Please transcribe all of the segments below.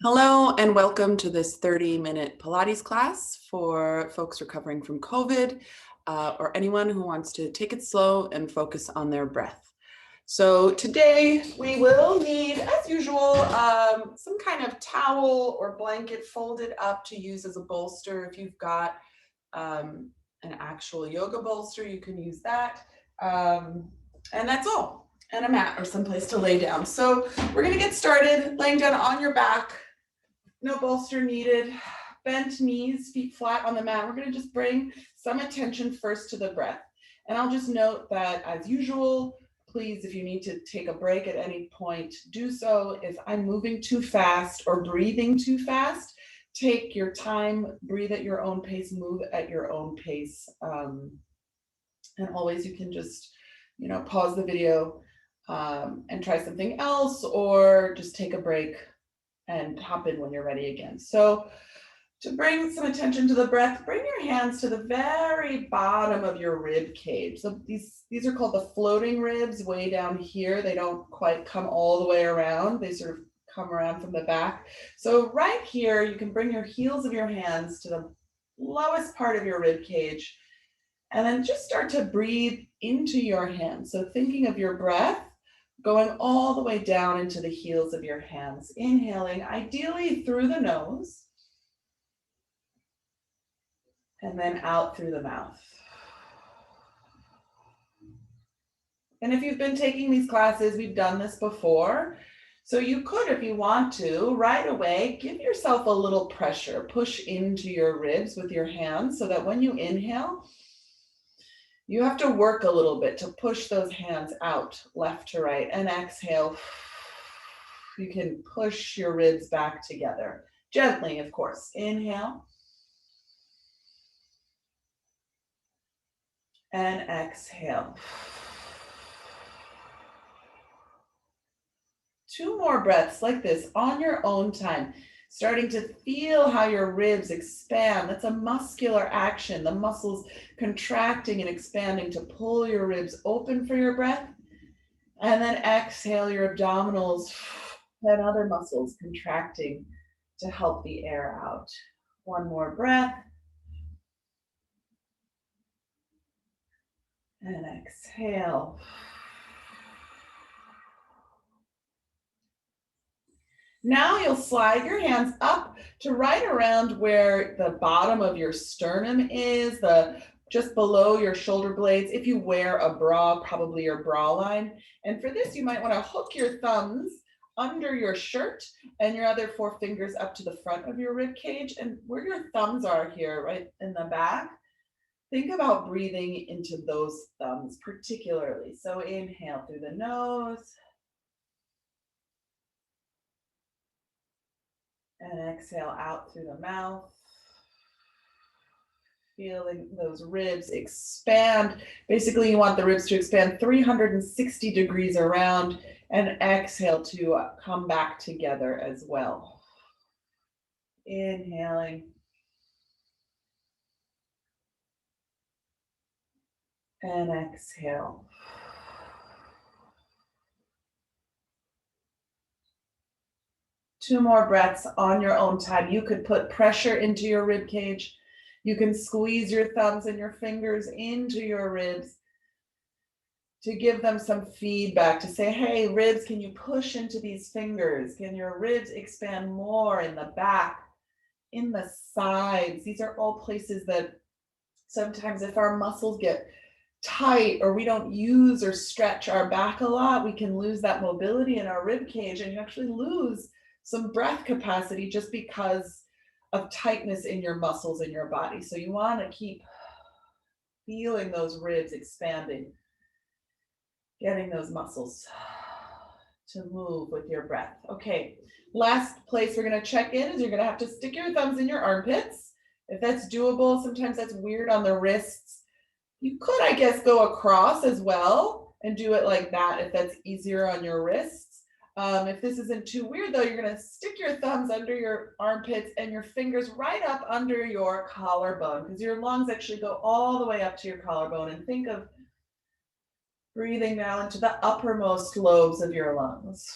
Hello and welcome to this 30-minute Pilates class for folks recovering from COVID or anyone who wants to take it slow and focus on their breath. So today we will need, as usual, some kind of towel or blanket folded up to use as a bolster. If you've got an actual yoga bolster, you can use that. And that's all. And a mat or someplace to lay down. So we're going to get started laying down on your back. No bolster needed, bent knees, feet flat on the mat. We're going to just bring some attention first to the breath. And I'll just note that as usual, please, if you need to take a break at any point, do so. If I'm moving too fast or breathing too fast, take your time, breathe at your own pace, move at your own pace. And always you can just, pause the video and try something else or just take a break and hop in when you're ready again. So to bring some attention to the breath, bring your hands to the very bottom of your rib cage. So these are called the floating ribs way down here. They don't quite come all the way around. They sort of come around from the back. So right here, you can bring your heels of your hands to the lowest part of your rib cage and then just start to breathe into your hands. So thinking of your breath going all the way down into the heels of your hands, inhaling ideally through the nose and then out through the mouth. And if you've been taking these classes, we've done this before. So you could, if you want to, right away, give yourself a little pressure, push into your ribs with your hands so that when you inhale, you have to work a little bit to push those hands out left to right, and exhale. You can push your ribs back together. Gently, of course. Inhale. And exhale. 2 more breaths like this on your own time. Starting to feel how your ribs expand. That's a muscular action. The muscles contracting and expanding to pull your ribs open for your breath. And then exhale your abdominals and other muscles contracting to help the air out. 1 more breath. And exhale. Now you'll slide your hands up to right around where the bottom of your sternum is, just below your shoulder blades. If you wear a bra, probably your bra line. And for this, you might want to hook your thumbs under your shirt and your other 4 fingers up to the front of your rib cage. And where your thumbs are here, right in the back, think about breathing into those thumbs particularly. So inhale through the nose. And exhale out through the mouth. Feeling those ribs expand. Basically, you want the ribs to expand 360 degrees around, and exhale to come back together as well. Inhaling. And exhale. Two more breaths on your own time. You could put pressure into your rib cage. You can squeeze your thumbs and your fingers into your ribs to give them some feedback, to say, hey, ribs, can you push into these fingers? Can your ribs expand more in the back, in the sides? These are all places that sometimes if our muscles get tight or we don't use or stretch our back a lot, we can lose that mobility in our rib cage, and you actually lose some breath capacity just because of tightness in your muscles in your body. So you want to keep feeling those ribs expanding, getting those muscles to move with your breath. Okay, last place we're going to check in is you're going to have to stick your thumbs in your armpits. If that's doable, sometimes that's weird on the wrists. You could, I guess, go across as well and do it like that if that's easier on your wrists. If this isn't too weird though, you're going to stick your thumbs under your armpits and your fingers right up under your collarbone, because your lungs actually go all the way up to your collarbone. And think of breathing now into the uppermost lobes of your lungs.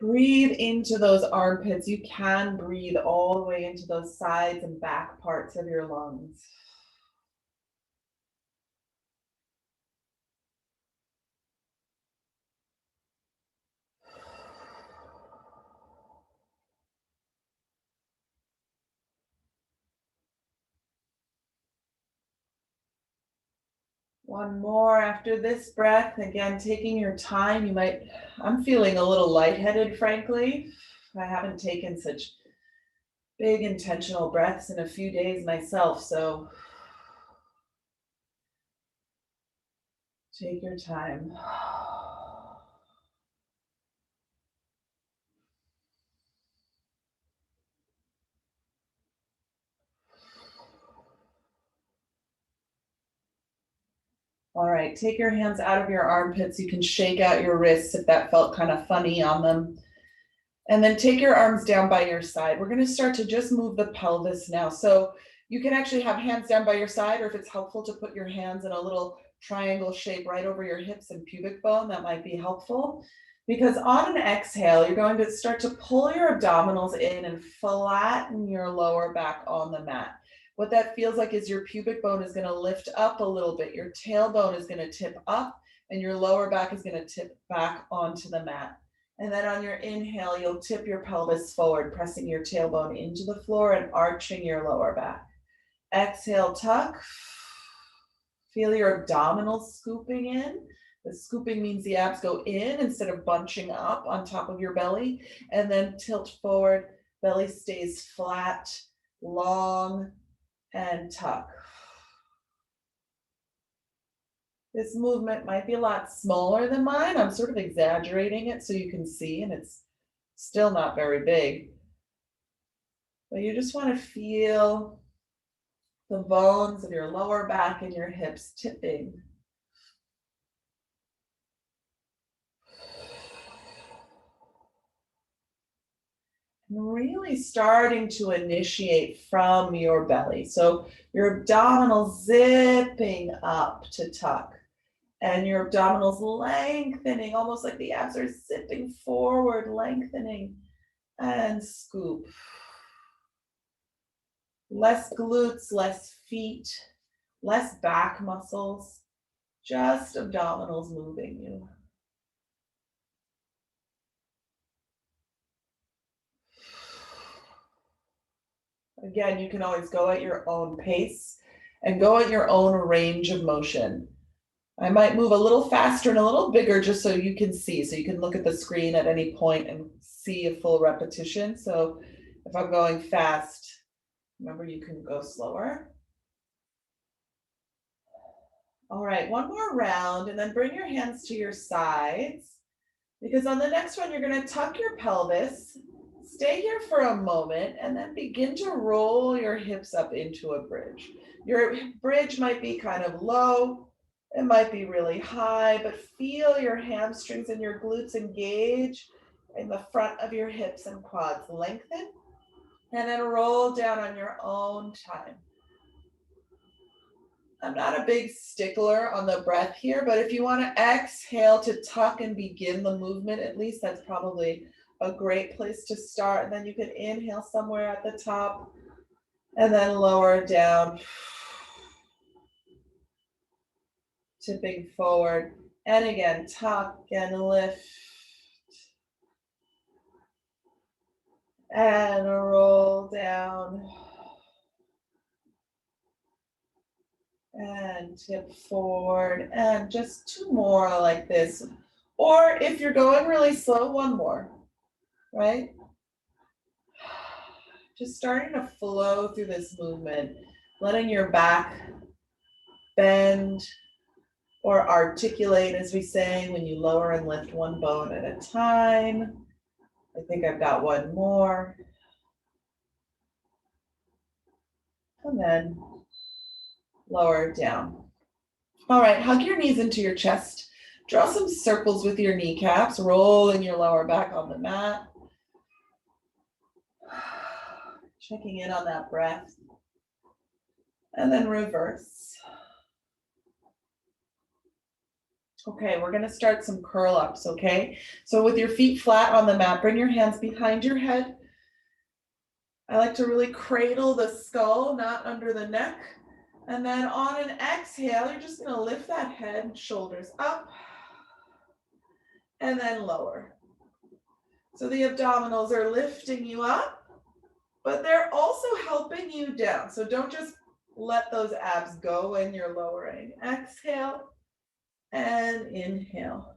Breathe into those armpits. You can breathe all the way into those sides and back parts of your lungs. One more after this breath. Again, taking your time. I'm feeling a little lightheaded, frankly. I haven't taken such big intentional breaths in a few days myself, so take your time. All right, take your hands out of your armpits. You can shake out your wrists if that felt kind of funny on them. And then take your arms down by your side. We're going to start to just move the pelvis now. So you can actually have hands down by your side, or if it's helpful to put your hands in a little triangle shape right over your hips and pubic bone, that might be helpful. Because on an exhale, you're going to start to pull your abdominals in and flatten your lower back on the mat. What that feels like is your pubic bone is going to lift up a little bit. Your tailbone is going to tip up and your lower back is going to tip back onto the mat. And then on your inhale, you'll tip your pelvis forward, pressing your tailbone into the floor and arching your lower back. Exhale, tuck. Feel your abdominals scooping in. The scooping means the abs go in instead of bunching up on top of your belly. And then tilt forward. Belly stays flat, long, and tuck. This movement might be a lot smaller than mine. I'm sort of exaggerating it so you can see, and it's still not very big. But you just want to feel the bones of your lower back and your hips tipping. And really starting to initiate from your belly. So your abdominals zipping up to tuck. And your abdominals lengthening, almost like the abs are zipping forward, lengthening, and scoop. Less glutes, less feet, less back muscles, just abdominals moving you. Again, you can always go at your own pace and go at your own range of motion. I might move a little faster and a little bigger just so you can see. So you can look at the screen at any point and see a full repetition. So if I'm going fast, remember you can go slower. All right, one more round and then bring your hands to your sides, because on the next one, you're going to tuck your pelvis, stay here for a moment, and then begin to roll your hips up into a bridge. Your bridge might be kind of low, it might be really high, but feel your hamstrings and your glutes engage in the front of your hips and quads. Lengthen, and then roll down on your own time. I'm not a big stickler on the breath here, but if you want to exhale to tuck and begin the movement, at least that's probably a great place to start. And then you can inhale somewhere at the top and then lower down, tipping forward. And again, tuck and lift. And roll down. And tip forward, and just two more like this. Or if you're going really slow, one more, right? Just starting to flow through this movement, letting your back bend or articulate, as we say, when you lower and lift one bone at a time. I think I've got one more. And then lower down. All right, hug your knees into your chest. Draw some circles with your kneecaps, rolling your lower back on the mat. Checking in on that breath. And then reverse. Okay, we're gonna start some curl ups, okay? So with your feet flat on the mat, bring your hands behind your head. I like to really cradle the skull, not under the neck. And then on an exhale, you're just gonna lift that head and shoulders up and then lower. So the abdominals are lifting you up, but they're also helping you down. So don't just let those abs go when you're lowering. Exhale and inhale.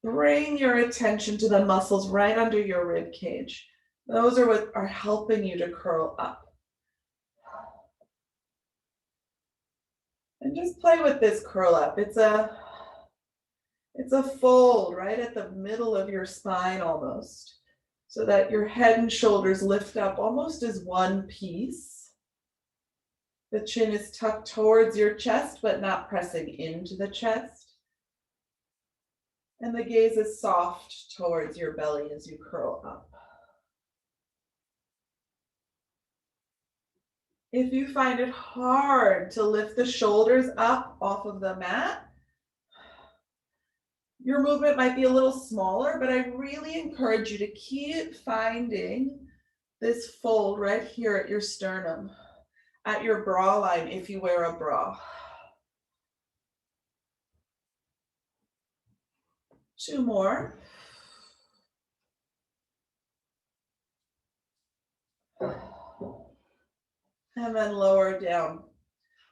Bring your attention to the muscles right under your rib cage. Those are what are helping you to curl up. And just play with this curl up. It's a fold right at the middle of your spine almost, so that your head and shoulders lift up almost as one piece. The chin is tucked towards your chest, but not pressing into the chest. And the gaze is soft towards your belly as you curl up. If you find it hard to lift the shoulders up off of the mat, your movement might be a little smaller, but I really encourage you to keep finding this fold right here at your sternum, at your bra line if you wear a bra. 2 more. And then lower down.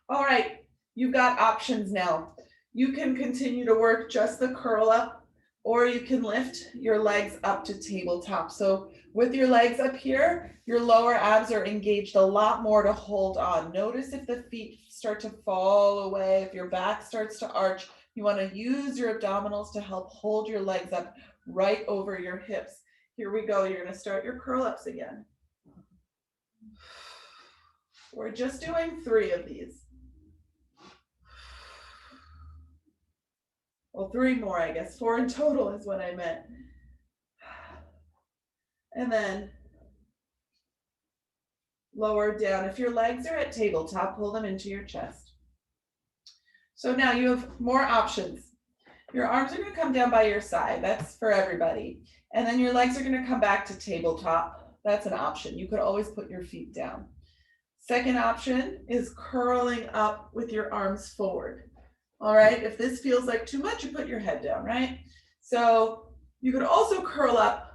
All right, you've got options now. You can continue to work just the curl up, or you can lift your legs up to tabletop. So with your legs up here, your lower abs are engaged a lot more to hold on. Notice if the feet start to fall away, if your back starts to arch, you want to use your abdominals to help hold your legs up right over your hips. Here we go. You're going to start your curl ups again. We're just doing 3 of these. Well, 3 more, I guess. 4 in total is what I meant. And then lower down. If your legs are at tabletop, pull them into your chest. So now you have more options. Your arms are going to come down by your side. That's for everybody. And then your legs are going to come back to tabletop. That's an option. You could always put your feet down. Second option is curling up with your arms forward. All right, if this feels like too much, you put your head down, right? So you could also curl up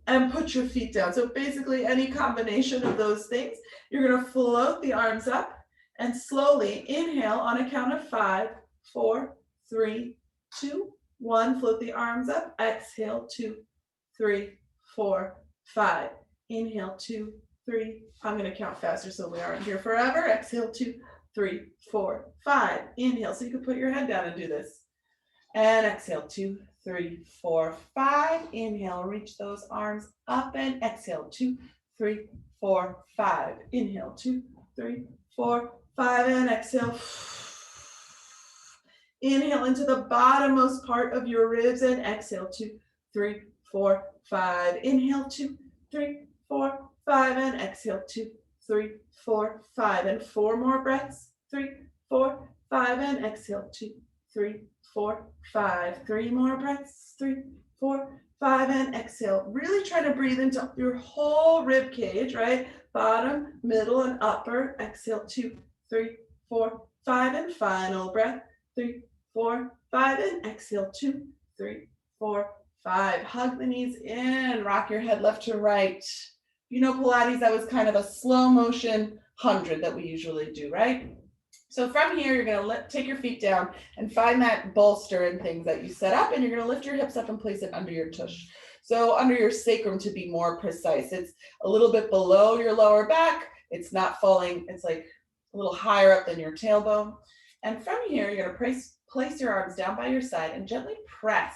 and put your feet down. So basically any combination of those things, you're gonna float the arms up and slowly inhale on a count of 5, 4, 3, 2, 1. Float the arms up, exhale, 2, 3, 4, 5. Inhale, 2, 3. I'm gonna count faster so we aren't here forever. Exhale, 2, 3, 4, 5. Inhale, so you can put your head down and do this. And exhale, 2, 3, 4, 5. Inhale, reach those arms up and exhale, 2, 3, 4, 5. Inhale, 2, 3, 4, 5, and exhale. Inhale into the bottommost part of your ribs and exhale, 2, 3, 4, 5. Inhale, 2, 3, 4, 5, and exhale, 2, 3, 4, 5, and 4 more breaths. 3, 4, 5, and exhale, 2, 3, 4, 5. 3 more breaths. 3, 4, 5, and exhale. Really try to breathe into your whole rib cage, right? Bottom, middle, and upper. Exhale, 2, 3, 4, 5, and final breath. 3, 4, 5, and exhale, 2, 3, 4, 5. Hug the knees in, rock your head left to right. You know, Pilates, that was kind of a slow motion 100 that we usually do, right? So from here, you're gonna take your feet down and find that bolster and things that you set up, and you're gonna lift your hips up and place it under your tush. So under your sacrum, to be more precise. It's a little bit below your lower back. It's not falling, it's like a little higher up than your tailbone. And from here, you're gonna place your arms down by your side and gently press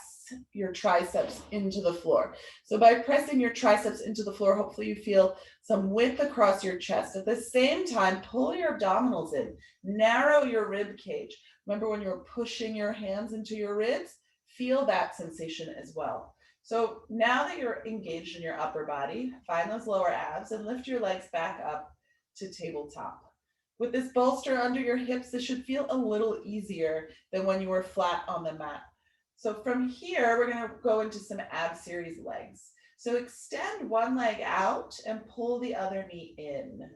your triceps into the floor. So by pressing your triceps into the floor, hopefully you feel some width across your chest. At the same time, pull your abdominals in, narrow your rib cage. Remember when you're pushing your hands into your ribs, feel that sensation as well. So now that you're engaged in your upper body, find those lower abs and lift your legs back up to tabletop. With this bolster under your hips, this should feel a little easier than when you were flat on the mat. So from here, we're gonna go into some ab series legs. So extend one leg out and pull the other knee in.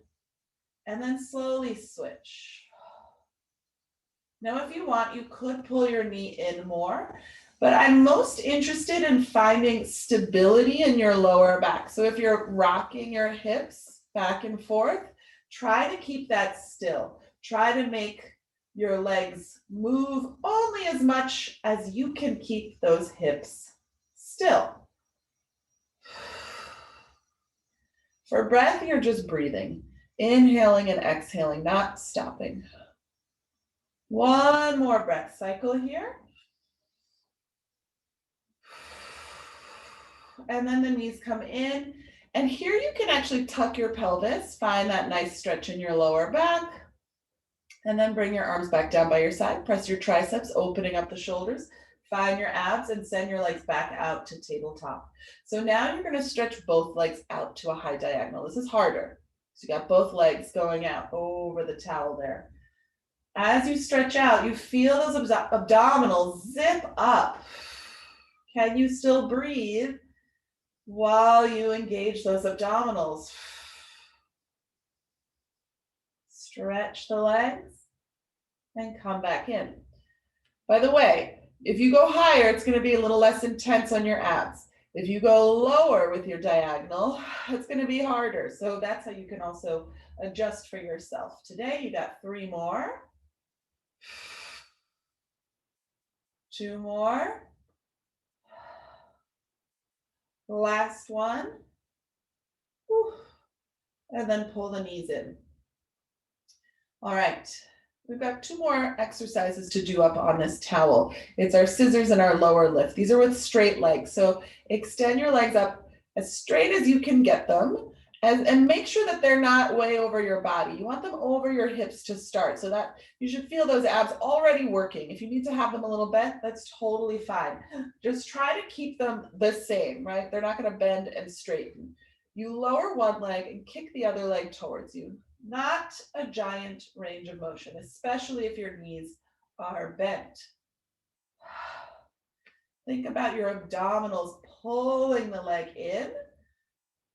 And then slowly switch. Now, if you want, you could pull your knee in more, but I'm most interested in finding stability in your lower back. So if you're rocking your hips back and forth, try to keep that still. Try to make your legs move only as much as you can keep those hips still. For breath, you're just breathing, inhaling and exhaling, not stopping. One more breath cycle here. And then the knees come in. And here you can actually tuck your pelvis, find that nice stretch in your lower back. And then bring your arms back down by your side. Press your triceps, opening up the shoulders. Find your abs and send your legs back out to tabletop. So now you're going to stretch both legs out to a high diagonal. This is harder. So you got both legs going out over the towel there. As you stretch out, you feel those abdominals zip up. Can you still breathe while you engage those abdominals? Stretch the legs and come back in. By the way, if you go higher, it's going to be a little less intense on your abs. If you go lower with your diagonal, it's going to be harder. So that's how you can also adjust for yourself. Today, you got 3 more. 2 more. Last one. And then pull the knees in. All right. We've got 2 more exercises to do up on this towel. It's our scissors and our lower lift. These are with straight legs. So extend your legs up as straight as you can get them. And make sure that they're not way over your body. You want them over your hips to start, so that you should feel those abs already working. If you need to have them a little bent, that's totally fine. Just try to keep them the same, right? They're not going to bend and straighten. You lower one leg and kick the other leg towards you. Not a giant range of motion, especially if your knees are bent. Think about your abdominals pulling the leg in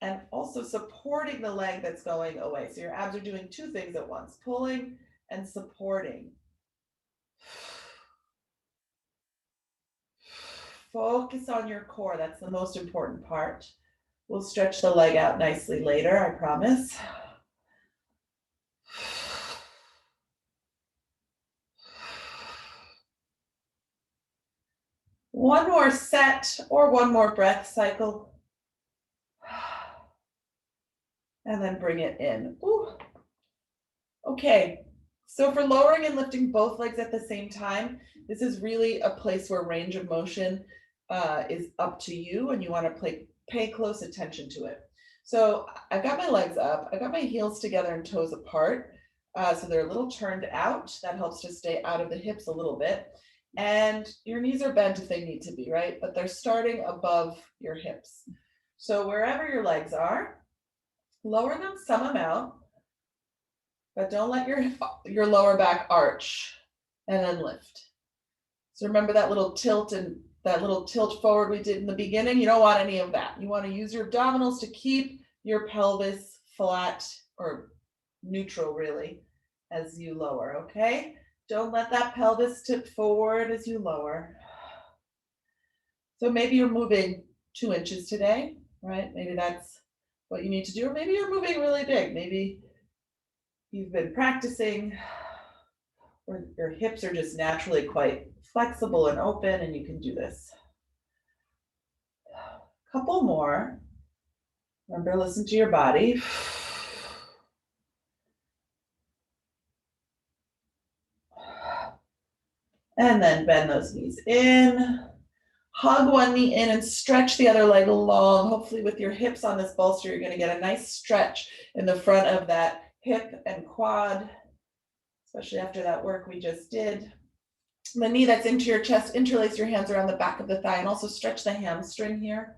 and also supporting the leg that's going away. So your abs are doing 2 things at once, pulling and supporting. Focus on your core. That's the most important part. We'll stretch the leg out nicely later, I promise. One more set or one more breath cycle. And then bring it in. Ooh. Okay, so for lowering and lifting both legs at the same time, this is really a place where range of motion is up to you, and you want to pay close attention to it. So I've got my legs up, I've got my heels together and toes apart, so they're a little turned out. That helps to stay out of the hips a little bit. And your knees are bent if they need to be, right? But they're starting above your hips. So wherever your legs are, lower them some amount, but don't let your lower back arch, and then lift. So remember that little tilt and that little tilt forward we did in the beginning? You don't want any of that. You want to use your abdominals to keep your pelvis flat or neutral, really, as you lower, okay? Don't let that pelvis tip forward as you lower. So maybe you're moving 2 inches today, right? Maybe that's what you need to do. Or maybe you're moving really big. Maybe you've been practicing, or your hips are just naturally quite flexible and open, and you can do this. Couple more. Remember, listen to your body. And then bend those knees in. Hug one knee in and stretch the other leg long. Hopefully with your hips on this bolster, you're going to get a nice stretch in the front of that hip and quad, especially after that work we just did. The knee that's into your chest, interlace your hands around the back of the thigh and also stretch the hamstring here.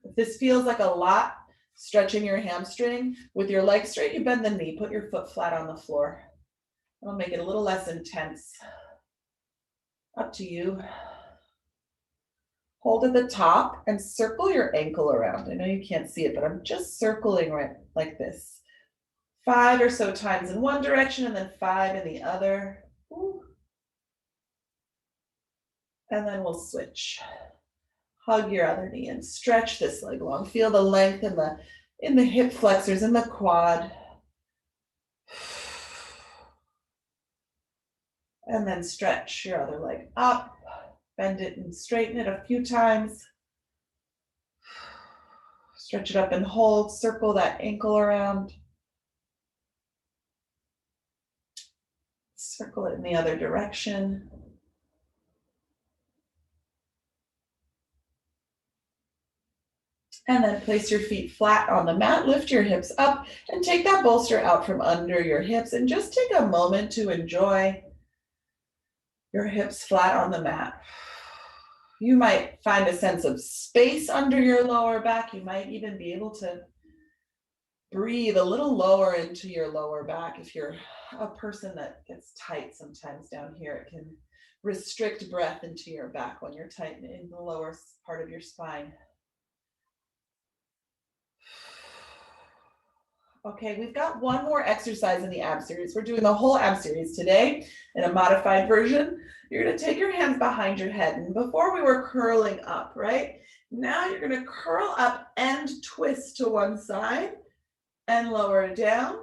If this feels like a lot, stretching your hamstring, with your leg straight, you bend the knee, put your foot flat on the floor. It'll make it a little less intense. Up to you. Hold at the top and circle your ankle around. I know you can't see it, but I'm just circling right like this. 5 or so times in one direction and then 5 in the other. Ooh. And then we'll switch. Hug your other knee and stretch this leg long. Feel the length in the hip flexors and the quad. And then stretch your other leg up. Bend it and straighten it a few times. Stretch it up and hold. Circle that ankle around. Circle it in the other direction. And then place your feet flat on the mat, lift your hips up, and take that bolster out from under your hips. And just take a moment to enjoy your hips flat on the mat. You might find a sense of space under your lower back. You might even be able to breathe a little lower into your lower back. If you're a person that gets tight sometimes down here, it can restrict breath into your back when you're tight in the lower part of your spine. Okay, we've got one more exercise in the ab series. We're doing the whole ab series today in a modified version. You're going to take your hands behind your head. And before we were curling up, right? Now you're going to curl up and twist to one side and lower it down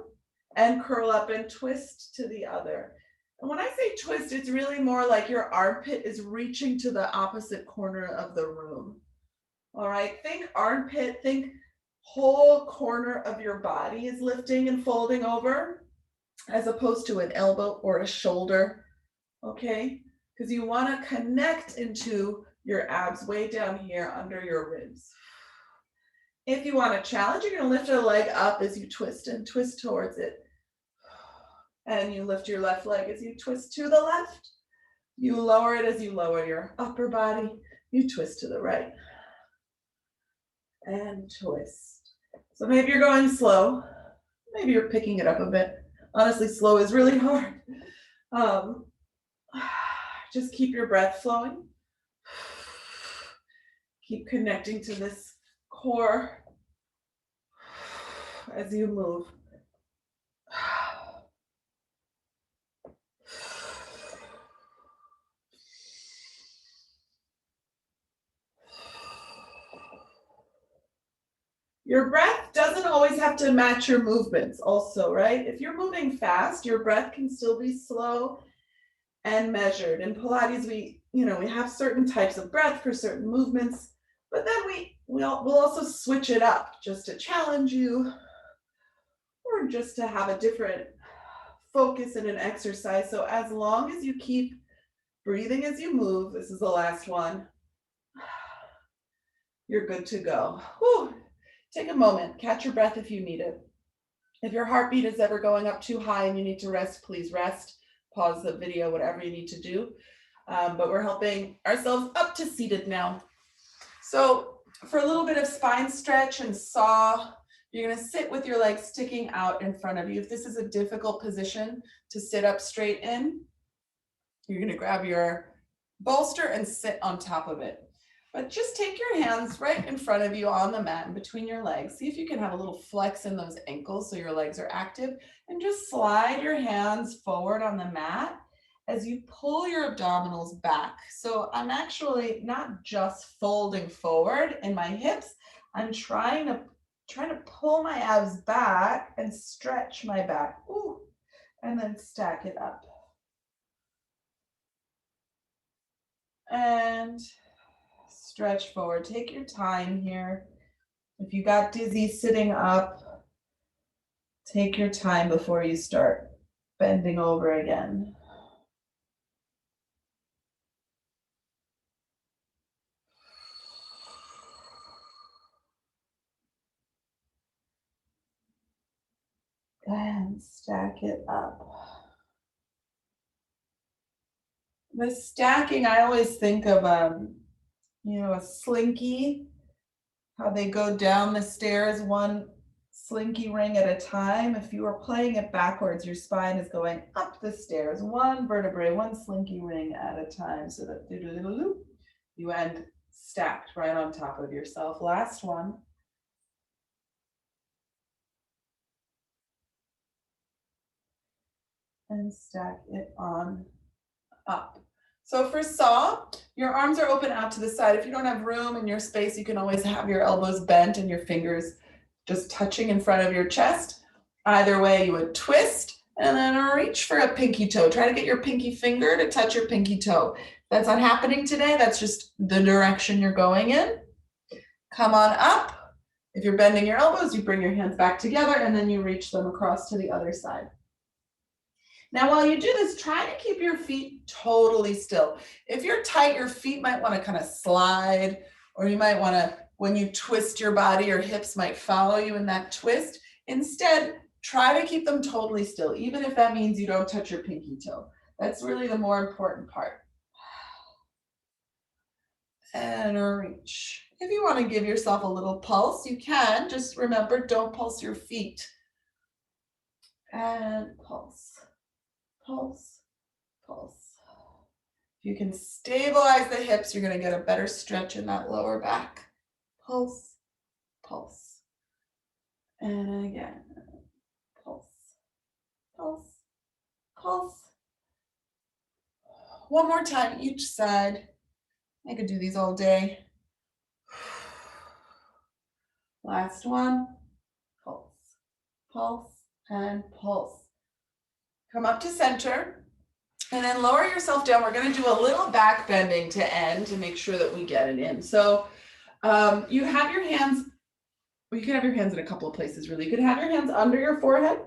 and curl up and twist to the other. And when I say twist, it's really more like your armpit is reaching to the opposite corner of the room. All right, think armpit, think whole corner of your body is lifting and folding over as opposed to an elbow or a shoulder, okay? Because you want to connect into your abs way down here under your ribs. If you want a challenge, you're going to lift a leg up as you twist and twist towards it. And you lift your left leg as you twist to the left. You lower it as you lower your upper body. You twist to the right. And twist. So maybe you're going slow. Maybe you're picking it up a bit. Honestly, slow is really hard. Just keep your breath flowing. Keep connecting to this core as you move. Your breath doesn't always have to match your movements also, right? If you're moving fast, your breath can still be slow and measured. In Pilates, we have certain types of breath for certain movements, but then we'll also switch it up just to challenge you or just to have a different focus in an exercise. So as long as you keep breathing as you move, this is the last one, you're good to go. Whew. Take a moment, catch your breath if you need it. If your heartbeat is ever going up too high and you need to rest, please rest. Pause the video, whatever you need to do. But we're helping ourselves up to seated now. So for a little bit of spine stretch and saw, you're going to sit with your legs sticking out in front of you. If this is a difficult position to sit up straight in, you're going to grab your bolster and sit on top of it. But just take your hands right in front of you on the mat and between your legs. See if you can have a little flex in those ankles so your legs are active. And just slide your hands forward on the mat as you pull your abdominals back. So I'm actually not just folding forward in my hips. I'm trying to pull my abs back and stretch my back. Ooh, and then stack it up. And stretch forward. Take your time here. If you got dizzy sitting up, take your time before you start bending over again. And stack it up. The stacking, I always think of a slinky, how they go down the stairs one slinky ring at a time. If you are playing it backwards, your spine is going up the stairs, one vertebrae, one slinky ring at a time, so that you end stacked right on top of yourself. Last one. And stack it on up. So for saw, your arms are open out to the side. If you don't have room in your space, you can always have your elbows bent and your fingers just touching in front of your chest. Either way, you would twist and then reach for a pinky toe. Try to get your pinky finger to touch your pinky toe. If that's not happening today, that's just the direction you're going in. Come on up. If you're bending your elbows, you bring your hands back together and then you reach them across to the other side. Now, while you do this, try to keep your feet totally still. If you're tight, your feet might want to kind of slide, or you might want to, when you twist your body, your hips might follow you in that twist. Instead, try to keep them totally still, even if that means you don't touch your pinky toe. That's really the more important part. And reach. If you want to give yourself a little pulse, you can. Just remember, don't pulse your feet. And pulse. Pulse, pulse. If you can stabilize the hips, you're going to get a better stretch in that lower back. Pulse, pulse. And again, pulse, pulse, pulse. One more time, each side. I could do these all day. Last one. Pulse, pulse, and pulse. Come up to center and then lower yourself down. We're going to do a little back bending to end to make sure that we get it in. So you have your hands, well, you can have your hands in a couple of places really. You could have your hands under your forehead.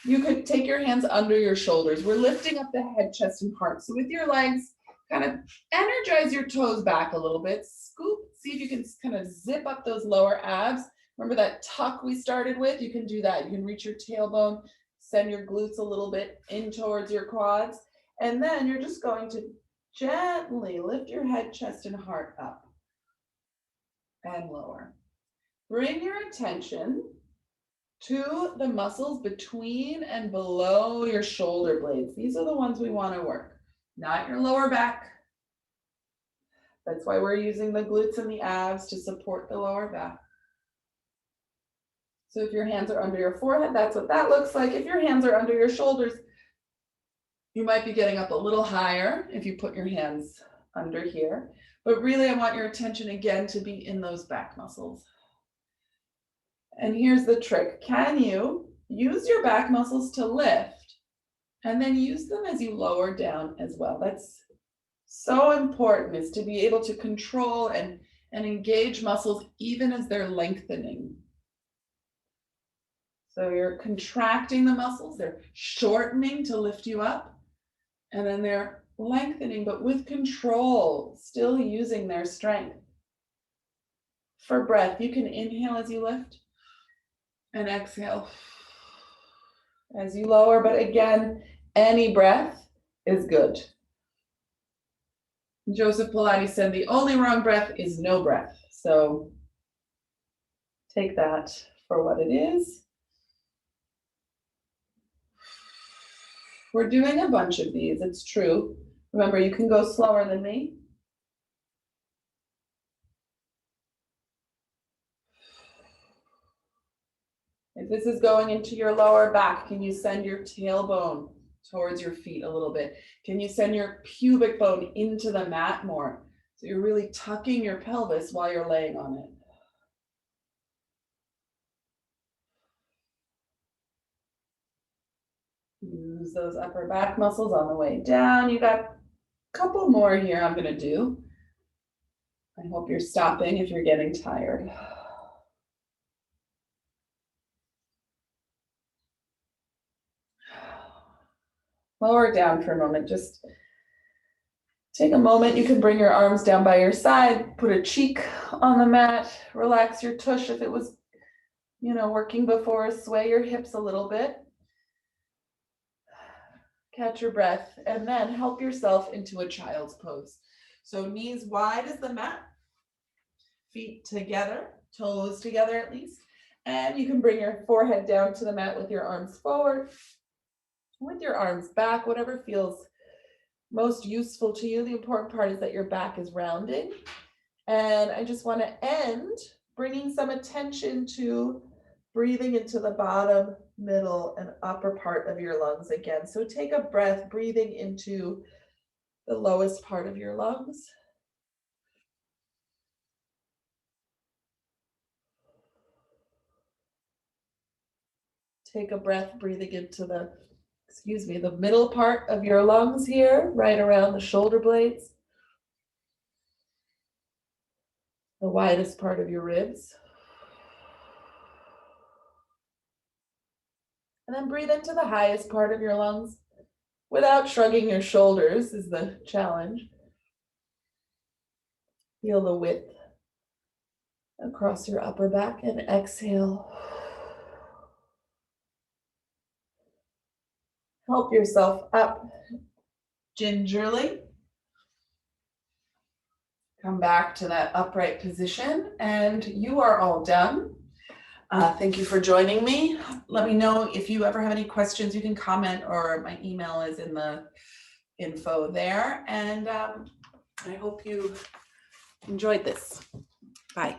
You could take your hands under your shoulders. We're lifting up the head, chest, and heart. So with your legs, kind of energize your toes back a little bit. Scoop, see if you can kind of zip up those lower abs. Remember that tuck we started with? You can do that. You can reach your tailbone. Send your glutes a little bit in towards your quads. And then you're just going to gently lift your head, chest, and heart up and lower. Bring your attention to the muscles between and below your shoulder blades. These are the ones we want to work, not your lower back. That's why we're using the glutes and the abs to support the lower back. So if your hands are under your forehead, that's what that looks like. If your hands are under your shoulders, you might be getting up a little higher if you put your hands under here. But really, I want your attention again to be in those back muscles. And here's the trick. Can you use your back muscles to lift and then use them as you lower down as well? That's so important, is to be able to control and engage muscles even as they're lengthening. So you're contracting the muscles, they're shortening to lift you up, and then they're lengthening, but with control, still using their strength. For breath, you can inhale as you lift and exhale as you lower, but again, any breath is good. Joseph Pilates said the only wrong breath is no breath. So take that for what it is. We're doing a bunch of these, it's true. Remember, you can go slower than me. If this is going into your lower back, can you send your tailbone towards your feet a little bit? Can you send your pubic bone into the mat more? So you're really tucking your pelvis while you're laying on it. Use those upper back muscles on the way down. You got a couple more here I'm going to do. I hope you're stopping if you're getting tired. Lower down for a moment. Just take a moment. You can bring your arms down by your side, put a cheek on the mat, relax your tush if it was, working before, sway your hips a little bit. Catch your breath, and then help yourself into a child's pose. So knees wide as the mat, feet together, toes together at least, And you can bring your forehead down to the mat with your arms forward, with your arms back, whatever feels most useful to you. The important part is that your back is rounding. And I just want to end bringing some attention to breathing into the bottom, middle, and upper part of your lungs again. So take a breath, breathing into the lowest part of your lungs. Take a breath, breathing into the middle part of your lungs here, right around the shoulder blades, the widest part of your ribs. And then breathe into the highest part of your lungs without shrugging your shoulders is the challenge. Feel the width across your upper back and exhale. Help yourself up gingerly. Come back to that upright position, and you are all done. Thank you for joining me. Let me know if you ever have any questions. You can comment, or my email is in the info there. And I hope you enjoyed this. Bye.